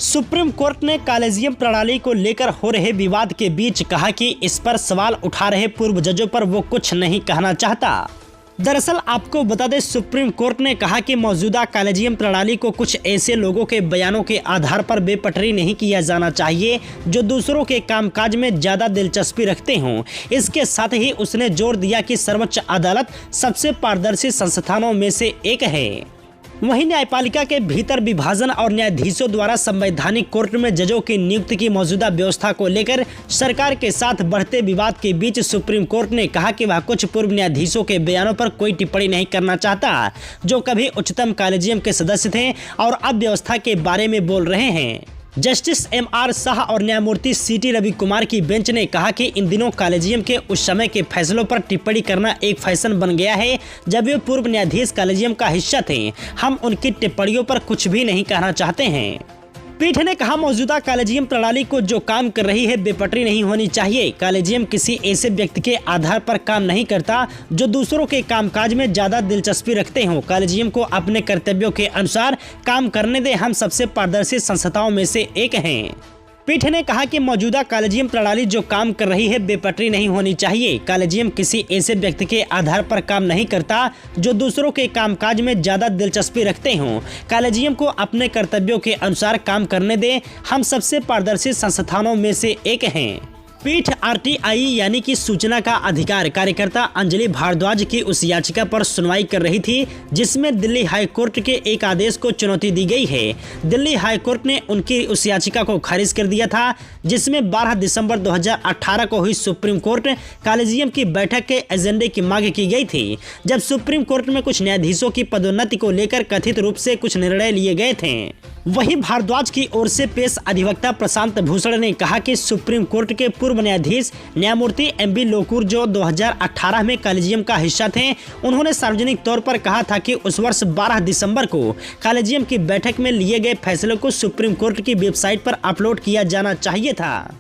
Supreme court ने collegium प्रणाली को लेकर हो रहे विवाद के बीच कहा कि इस पर सवाल उठा रहे पूर्व जजों पर वो कुछ नहीं कहना चाहता। दरअसल आपको बता दें, सुप्रीम कोर्ट ने कहा कि मौजूदा कॉलेजियम प्रणाली को कुछ ऐसे लोगों के बयानों के आधार पर बेपटरी नहीं किया जाना चाहिए जो दूसरों के कामकाज में ज़्यादा दिलचस्पी रखते हों। इसके साथ ही उसने जोर दिया कि सर्वोच्च अदालत सबसे पारदर्शी संस्थानों में से एक है। वहीं न्यायपालिका के भीतर विभाजन और न्यायाधीशों द्वारा संवैधानिक कोर्ट में जजों की नियुक्ति की मौजूदा व्यवस्था को लेकर सरकार के साथ बढ़ते विवाद के बीच सुप्रीम कोर्ट ने कहा कि वह कुछ पूर्व न्यायाधीशों के बयानों पर कोई टिप्पणी नहीं करना चाहता जो कभी उच्चतम कॉलेजियम के सदस्य थे और अब व्यवस्था के बारे में बोल रहे हैं। Justice MR. शाह और न्यायमूर्ति सी.टी. रवि कुमार की बेंच ने कहा कि इन दिनों कॉलेजियम के उस समय के फैसलों पर टिप्पणी करना एक फैशन बन गया है जब वे पूर्व न्यायाधीश कॉलेजियम का हिस्सा थे। हम उनकी टिप्पणियों पर कुछ भी नहीं कहना चाहते हैं। पीठ ने कहा, मौजूदा कॉलेजियम प्रणाली को जो काम कर रही है बेपटरी नहीं होनी चाहिए। कॉलेजियम किसी ऐसे व्यक्ति के आधार पर काम नहीं करता जो दूसरों के कामकाज में ज़्यादा दिलचस्पी रखते हों। कॉलेजियम को अपने कर्तव्यों के अनुसार काम करने दें। हम सबसे पारदर्शी संस्थाओं में से एक हैं। पीठ ने कहा कि मौजूदा कॉलेजियम प्रणाली जो काम कर रही है बेपटरी नहीं होनी चाहिए। कॉलेजियम किसी ऐसे व्यक्ति के आधार पर काम नहीं करता जो दूसरों के कामकाज में ज़्यादा दिलचस्पी रखते हों। कॉलेजियम को अपने कर्तव्यों के अनुसार काम करने दें। हम सबसे पारदर्शी संस्थानों में से एक हैं। पीठ आरटीआई यानी कि सूचना का अधिकार कार्यकर्ता अंजलि भारद्वाज की उस याचिका पर सुनवाई कर रही थी जिसमें दिल्ली हाई कोर्ट के एक आदेश को चुनौती दी गई है। दिल्ली हाई कोर्ट ने उनकी उस याचिका को खारिज कर दिया था जिसमें 12 दिसंबर 2018 को हुई सुप्रीम कोर्ट कॉलेजियम की बैठक के एजेंडे की मांग की गई थी, जब सुप्रीम कोर्ट में कुछ न्यायाधीशों की पदोन्नति को लेकर कथित रूप से कुछ निर्णय लिए गए थे। वहीं भारद्वाज की ओर से पेश अधिवक्ता प्रशांत भूषण ने कहा कि सुप्रीम कोर्ट के पूर्व न्यायाधीश न्यायमूर्ति एम.बी. लोकुर जो 2018 में कॉलेजियम का हिस्सा थे, उन्होंने सार्वजनिक तौर पर कहा था कि उस वर्ष 12 दिसंबर को कॉलेजियम की बैठक में लिए गए फैसलों को सुप्रीम कोर्ट की वेबसाइट पर अपलोड किया जाना चाहिए था।